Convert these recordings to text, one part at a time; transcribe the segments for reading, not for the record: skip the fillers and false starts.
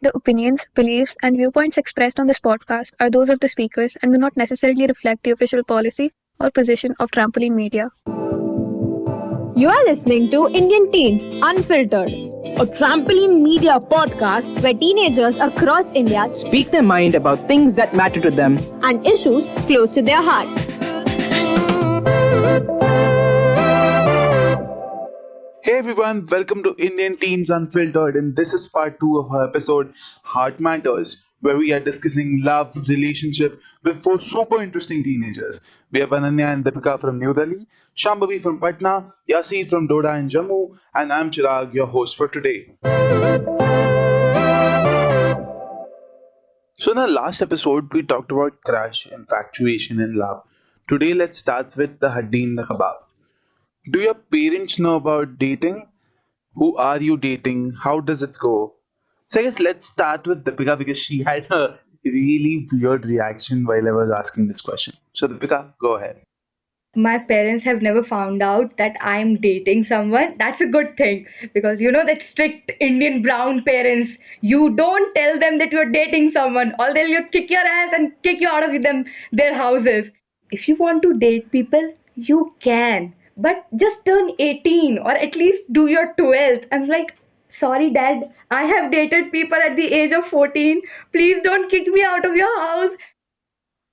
The opinions, beliefs, and viewpoints expressed on this podcast are those of the speakers and do not necessarily reflect the official policy or position of Trampoline Media. You are listening to Indian Teens Unfiltered, a trampoline media podcast where teenagers across India speak their mind about things that matter to them and issues close to their heart. Hey everyone, welcome to Indian Teens Unfiltered, and this is part 2 of our episode Heart Matters, where we are discussing love, relationship with 4 super interesting teenagers. We have Ananya and Deepika from New Delhi, Shambhavi from Patna, Yaseer from Doda and Jammu, and I'm Chirag, your host for today. So in the last episode, we talked about crush, infatuation, and love. Today, let's start with the Haddi in the Kebab. Do your parents know about dating? Who are you dating? How does it go? So I guess let's start with Deepika because she had a really weird reaction while I was asking this question. So Deepika, go ahead. My parents have never found out that I'm dating someone. That's a good thing because you know that strict Indian brown parents, you don't tell them that you're dating someone or they'll kick your ass and kick you out of their houses. If you want to date people, you can. But just turn 18 or at least do your 12th. I'm like, sorry, dad, I have dated people at the age of 14. Please don't kick me out of your house.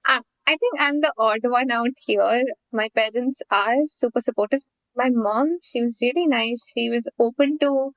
I think I'm the odd one out here. My parents are super supportive. My mom, she was really nice. She was open to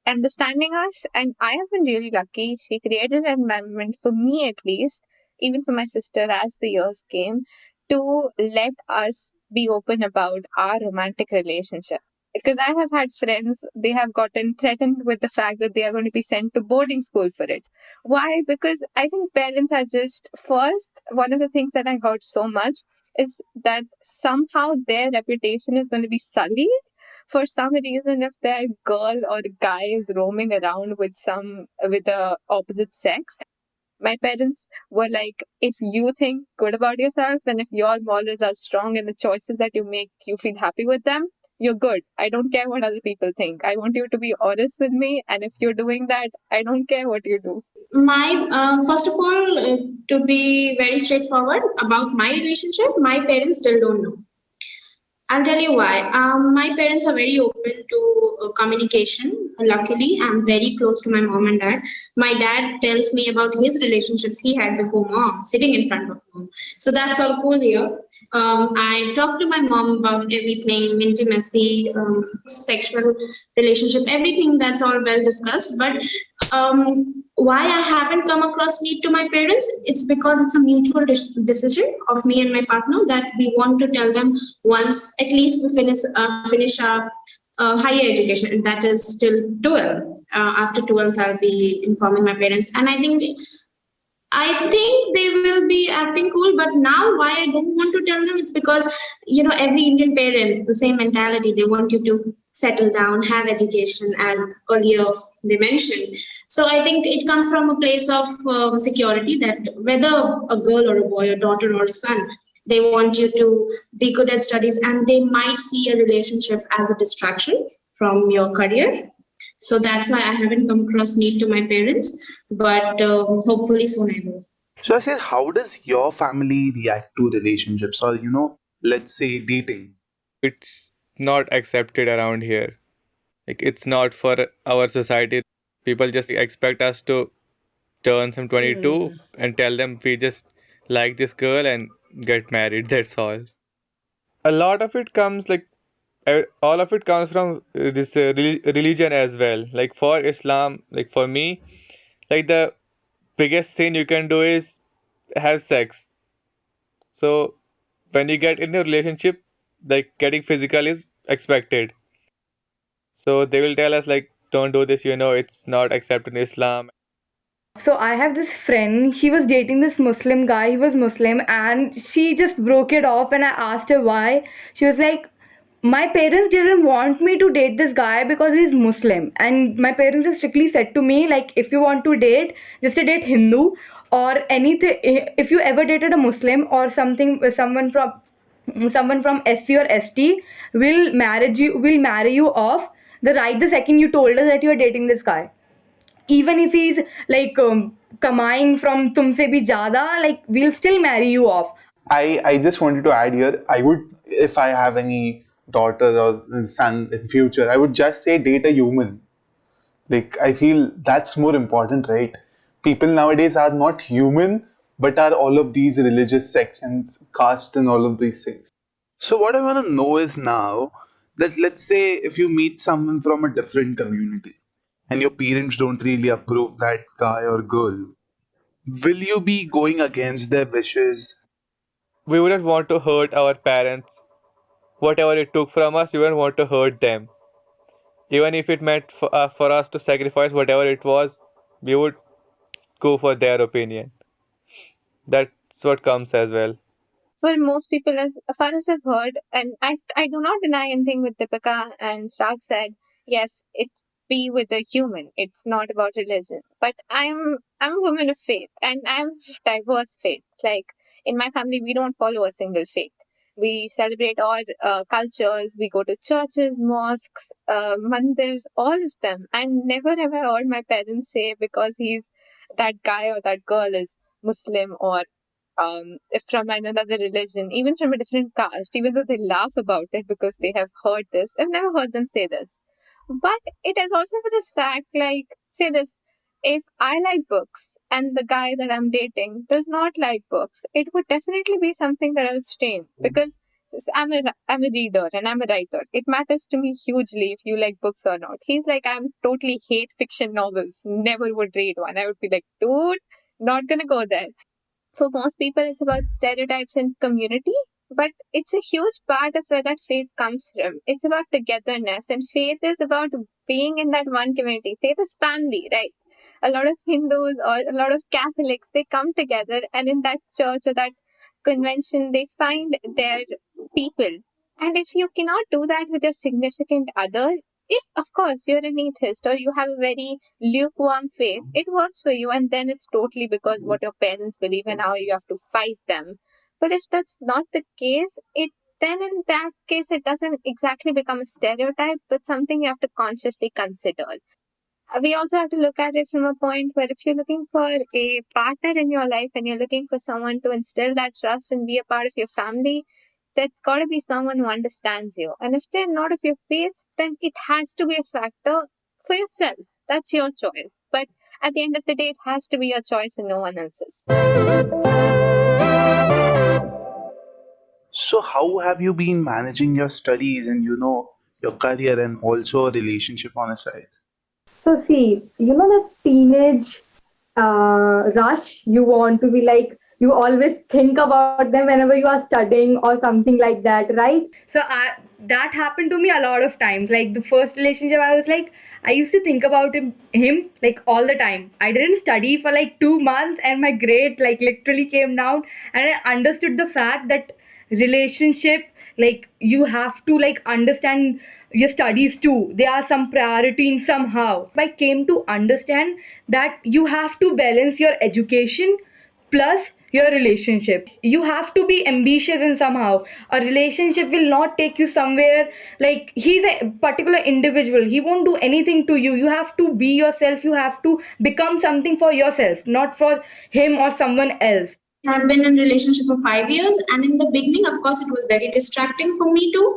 understanding us, and I have been really lucky. She created an environment for me, at least, even for my sister, as the years came, to let us be open about our romantic relationship. Because I have had friends, they have gotten threatened with the fact that they are going to be sent to boarding school for it. Why? Because I think parents are just, first, one of the things that I heard so much is that somehow their reputation is going to be sullied for some reason if their girl or guy is roaming around with the opposite sex. My parents were like, if you think good about yourself and if your morals are strong and the choices that you make, you feel happy with them, you're good. I don't care what other people think. I want you to be honest with me. And if you're doing that, I don't care what you do. First of all, to be very straightforward about my relationship, my parents still don't know. I'll tell you why. My parents are very open to communication. Luckily, I'm very close to my mom and dad. My dad tells me about his relationships he had before mom, sitting in front of mom. So that's all cool here. I talk to my mom about everything, intimacy, sexual relationship, everything that's all well discussed. But why I haven't come across need to my parents, it's because it's a mutual decision of me and my partner that we want to tell them once at least we finish our higher education, that is till 12. After 12th, I'll be informing my parents. And I think they will be acting cool, but now why I don't want to tell them, it's because, you know, every Indian parents, the same mentality, they want you to settle down, have education, as earlier they mentioned. So I think it comes from a place of security that whether a girl or a boy, a daughter or a son, they want you to be good at studies and they might see a relationship as a distraction from your career. So that's why I haven't come across need to my parents, but hopefully soon I will. So I said, how does your family react to relationships or let's say dating? It's not accepted around here. Like, it's not for our society. People just expect us to turn some 22 and tell them we just like this girl and get married. That's all. A lot of it comes all of it comes from this religion as well. Like for Islam, like for me, like the biggest sin you can do is have sex. So when you get in a relationship, like getting physical is expected. So they will tell us like, don't do this, it's not accepted in Islam. So I have this friend, she was dating this Muslim guy, he was Muslim, and she just broke it off and I asked her why. She was like, my parents didn't want me to date this guy because he's Muslim. And my parents just strictly said to me, like, if you want to date, just a date Hindu or anything. If you ever dated a Muslim or someone from SC or ST will marry you off the second you told us that you are dating this guy. even if he's like kamaing from tumse bhi zyada, like we'll still marry you off. I just wanted to add here. I would, if I have any daughter or son in future, I would just say date a human. Like I feel that's more important, right? People nowadays are not human, but are all of these religious sects and caste and all of these things. So what I want to know is now that let's say if you meet someone from a different community and your parents don't really approve that guy or girl, will you be going against their wishes? We wouldn't want to hurt our parents. Whatever it took from us, we wouldn't want to hurt them. Even if it meant for us to sacrifice whatever it was, we would go for their opinion. That's what comes as well. For most people, as far as I've heard, and I do not deny anything with Deepika and Shrag said, yes, it's be with a human. It's not about religion. But I'm a woman of faith and I'm of diverse faiths. Like in my family, we don't follow a single faith. We celebrate all cultures. We go to churches, mosques, mandirs, all of them. And never ever heard my parents say because he's that guy or that girl is Muslim or if from another religion, even from a different caste, even though they laugh about it because they have heard this. I've never heard them say this. But it is also for this fact, like, say this, if I like books and the guy that I'm dating does not like books, it would definitely be something that I would strain because I'm a reader and I'm a writer. It matters to me hugely if you like books or not. He's like, I'm totally hate fiction novels, never would read one. I would be like, dude, not gonna go there. For most people, it's about stereotypes and community, but it's a huge part of where that faith comes from. It's about togetherness, and faith is about being in that one community. Faith is family, right? A lot of Hindus or a lot of Catholics, they come together, and in that church or that convention, they find their people. And if you cannot do that with your significant other, if of course you're an atheist or you have a very lukewarm faith, it works for you, and then it's totally because what your parents believe and how you have to fight them. But if that's not the case, it then in that case it doesn't exactly become a stereotype, but something you have to consciously consider. We also have to look at it from a point where if you're looking for a partner in your life and you're looking for someone to instill that trust and be a part of your family, there's got to be someone who understands you. And if they're not of your faith, then it has to be a factor for yourself. That's your choice. But at the end of the day, it has to be your choice and no one else's. So how have you been managing your studies and your career and also a relationship on a side? So see, you know the teenage rush, you want to be like, you always think about them whenever you are studying or something like that, right? So that happened to me a lot of times. Like the first relationship, I was like, I used to think about him like all the time. I didn't study for like 2 months, and my grade like literally came down, and I understood the fact that relationship, like you have to like understand your studies too. There are some priority in somehow. I came to understand that you have to balance your education plus your relationship. You have to be ambitious in somehow. A relationship will not take you somewhere. Like he's a particular individual, he won't do anything to you. You have to be yourself, you have to become something for yourself, not for him or someone else. I've been in a relationship for 5 years, and in the beginning, of course, it was very distracting for me to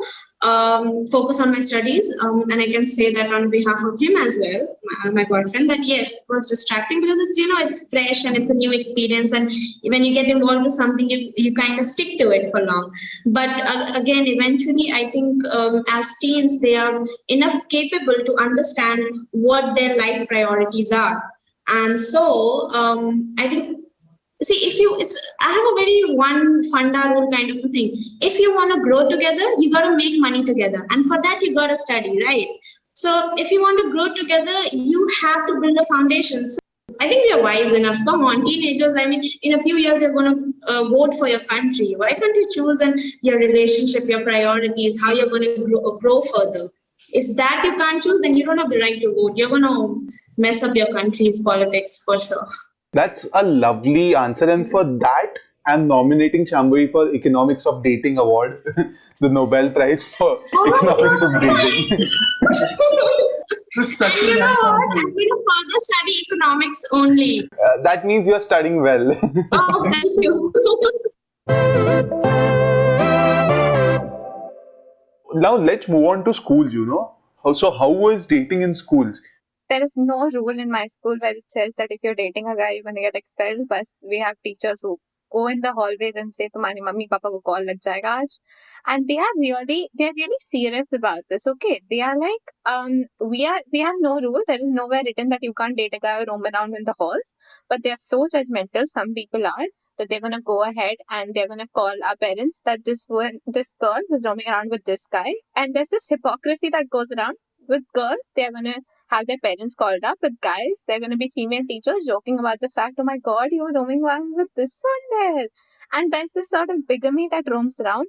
focus on my studies. And I can say that on behalf of him as well, my boyfriend, that yes, it was distracting because it's fresh and it's a new experience, and when you get involved with something, you kind of stick to it for long. But again, eventually, I think as teens, they are enough capable to understand what their life priorities are, and so I think. See, if you, it's, I have a very one funda rule kind of a thing. If you want to grow together, you got to make money together. And for that, you got to study, right? So if you want to grow together, you have to build a foundation. So I think we are wise enough. Come on, teenagers. I mean, in a few years, you're going to vote for your country. Why can't you choose your relationship, your priorities, how you're going to grow further? If that you can't choose, then you don't have the right to vote. You're going to mess up your country's politics for sure. That's a lovely answer, and for that, I'm nominating Shambhavi for Economics of Dating Award, the Nobel Prize for Oh Economics of my Dating. God. And you know what? I'm going to further study economics only. That means you're studying well. Oh, thank you. Now let's move on to schools, how was dating in schools? There is no rule in my school where it says that if you're dating a guy, you're gonna get expelled. But we have teachers who go in the hallways and say, "Tumhari mummy papa ko call lag jayega aaj," and they're really serious about this. Okay, they are like, we have no rule. There is nowhere written that you can't date a guy or roam around in the halls. But they are so judgmental. Some people are that they're gonna go ahead and they're gonna call our parents that this girl was roaming around with this guy, and there's this hypocrisy that goes around. With girls, they're gonna have their parents called up. With guys, they're going to be female teachers joking about the fact, oh my god, you were roaming around with this one there. And there's this sort of bigamy that roams around.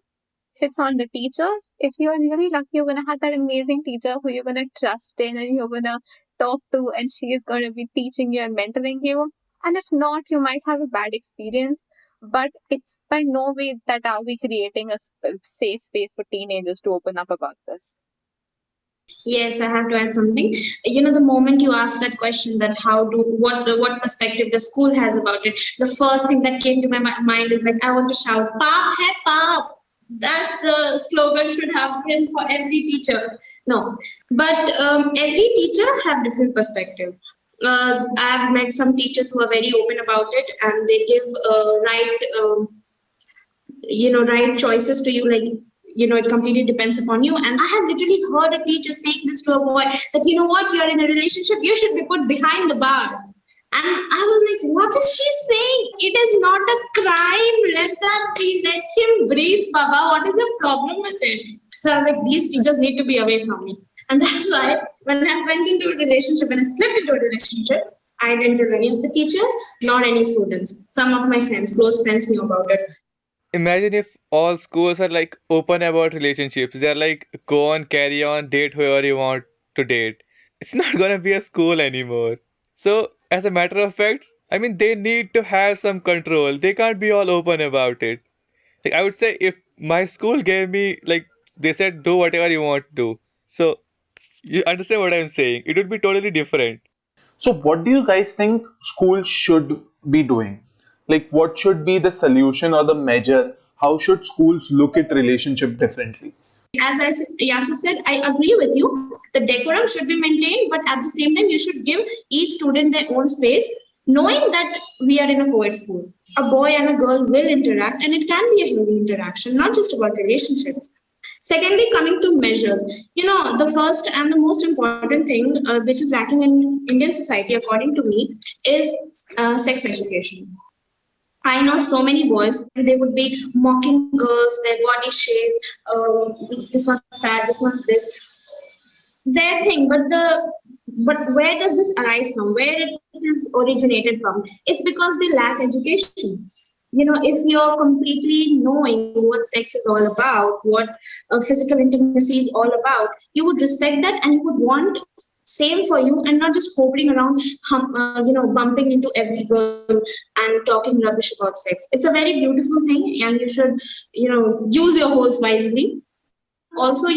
If it's on the teachers, if you're really lucky, you're going to have that amazing teacher who you're going to trust in and you're going to talk to, and she is going to be teaching you and mentoring you. And if not, you might have a bad experience. But it's by no way that are we creating a safe space for teenagers to open up about this. Yes, I have to add something. You know, the moment you ask that question, that what perspective the school has about it, the first thing that came to my mind is like, I want to shout, "Pop, hey, pop!" That the slogan should have been for every teacher. No, but every teacher have different perspective. I've met some teachers who are very open about it, and they give right choices to you, like, it completely depends upon you. And I have literally heard a teacher saying this to a boy, that, you know what, you're in a relationship, you should be put behind the bars. And I was like, what is she saying? It is not a crime. Let that be. Let him breathe, Baba. What is the problem with it? So I was like, these teachers need to be away from me. And that's why when I went into a relationship, when I slipped into a relationship, I didn't tell any of the teachers, nor any students. Some of my friends, close friends, knew about it. Imagine if all schools are like open about relationships. They're like, go on, carry on, date whoever you want to date. It's not gonna be a school anymore. So, as a matter of fact, I mean, they need to have some control. They can't be all open about it. Like, I would say if my school gave me, like, they said, do whatever you want to do. So, you understand what I'm saying? It would be totally different. So, what do you guys think schools should be doing? Like, what should be the solution or the measure? How should schools look at relationship differently? As Yasuf said, I agree with you. The decorum should be maintained, but at the same time, you should give each student their own space, knowing that we are in a co-ed school. A boy and a girl will interact, and it can be a healthy interaction, not just about relationships. Secondly, coming to measures, the first and the most important thing which is lacking in Indian society, according to me, is sex education. I know so many boys, and they would be mocking girls, their body shape, this one's fat, this one's this. Their thing, but where does this arise from? Where it is originated from? It's because they lack education. If you're completely knowing what sex is all about, what physical intimacy is all about, you would respect that, and you would want same for you, and not just hovering around, bumping into every girl and talking rubbish about sex. It's a very beautiful thing, and you should, use your holes wisely. Also,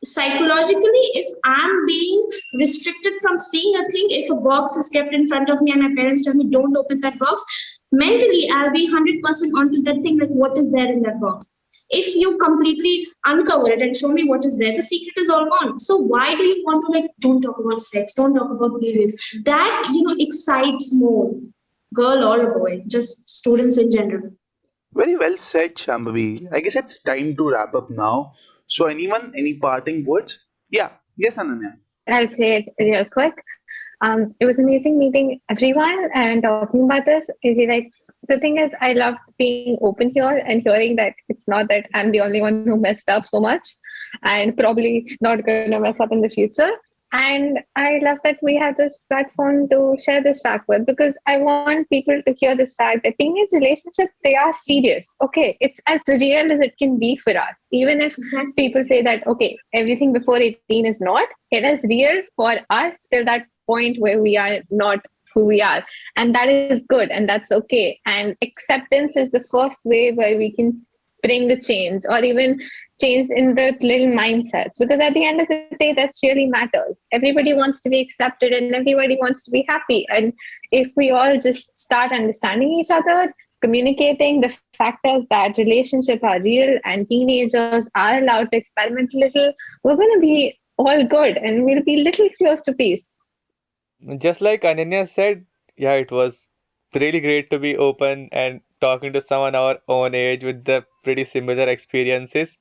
psychologically, if I'm being restricted from seeing a thing, if a box is kept in front of me and my parents tell me don't open that box, mentally I'll be 100% onto that thing, like what is there in that box. If you completely uncover it and show me what is there, the secret is all gone. So why do you want to, like, don't talk about sex, don't talk about periods? That, excites more, girl or a boy, just students in general. Very well said, Shambhavi. I guess it's time to wrap up now. So, anyone, any parting words? Yeah, yes, Ananya. I'll say it real quick. It was amazing meeting everyone and talking about this. Like, the thing is, I love being open here and hearing that it's not that I'm the only one who messed up so much and probably not going to mess up in the future. And I love that we have this platform to share this fact with, because I want people to hear this fact that teenage relationships, they are serious. Okay, it's as real as it can be for us. Even if people say that, okay, everything before 18 is not, it is real for us till that point where we are not who we are. And that is good, and that's okay. And acceptance is the first way where we can bring the change, or even change in the little mindsets, because at the end of the day, that's really matters. Everybody wants to be accepted and everybody wants to be happy. And if we all just start understanding each other, communicating the factors that relationships are real and teenagers are allowed to experiment a little, we're going to be all good and we'll be little close to peace. Just like Ananya said, yeah, it was really great to be open and talking to someone our own age with the pretty similar experiences.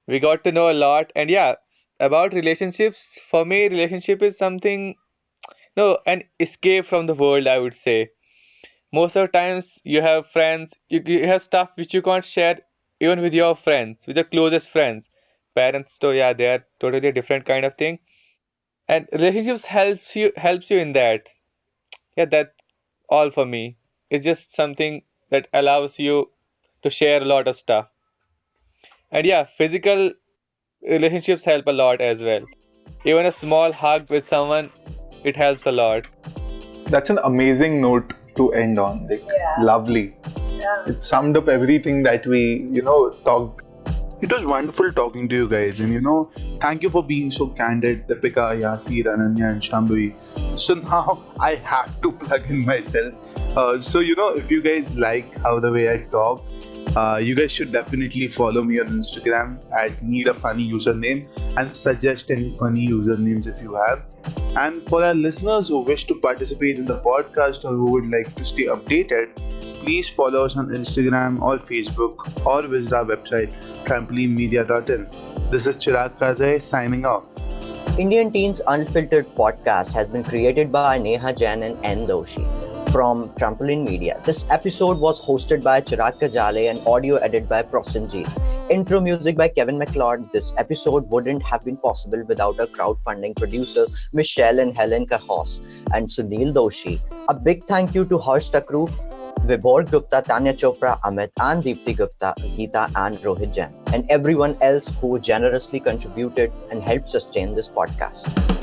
We got to know a lot, and yeah, about relationships. For me, relationship is something, no, an escape from the world, I would say. Most of the times, you have friends, you have stuff which you can't share even with your friends, with your closest friends. Parents, so yeah, they are totally a different kind of thing, and relationships helps you in that. Yeah, that's all for me. It's just something that allows you to share a lot of stuff. And yeah, physical relationships help a lot as well. Even a small hug with someone, it helps a lot. That's an amazing note to end on. Like, lovely. It summed up everything that we, talked. It was wonderful talking to you guys, and thank you for being so candid, Deepika, Yasir, Ananya, and Shambhavi. So now I have to plug in myself. If you guys like how the way I talk, you guys should definitely follow me on Instagram at need a funny username and suggest any funny usernames if you have. And for our listeners who wish to participate in the podcast or who would like to stay updated, please follow us on Instagram or Facebook or visit our website trampolinemedia.in. This is Chirag Kazai signing off. Indian Teens Unfiltered podcast has been created by Neha Jain and N. Doshi from Trampoline Media. This episode was hosted by Chirag Kajale and audio edited by Prosenjit. Intro music by Kevin MacLeod. This episode wouldn't have been possible without our crowdfunding producers Michelle and Helen Kahos and Sunil Doshi. A big thank you to Harsh Takru, Vibhor Gupta, Tanya Chopra, Amit and Deepthi Gupta, Geeta and Rohit Jain, and everyone else who generously contributed and helped sustain this podcast.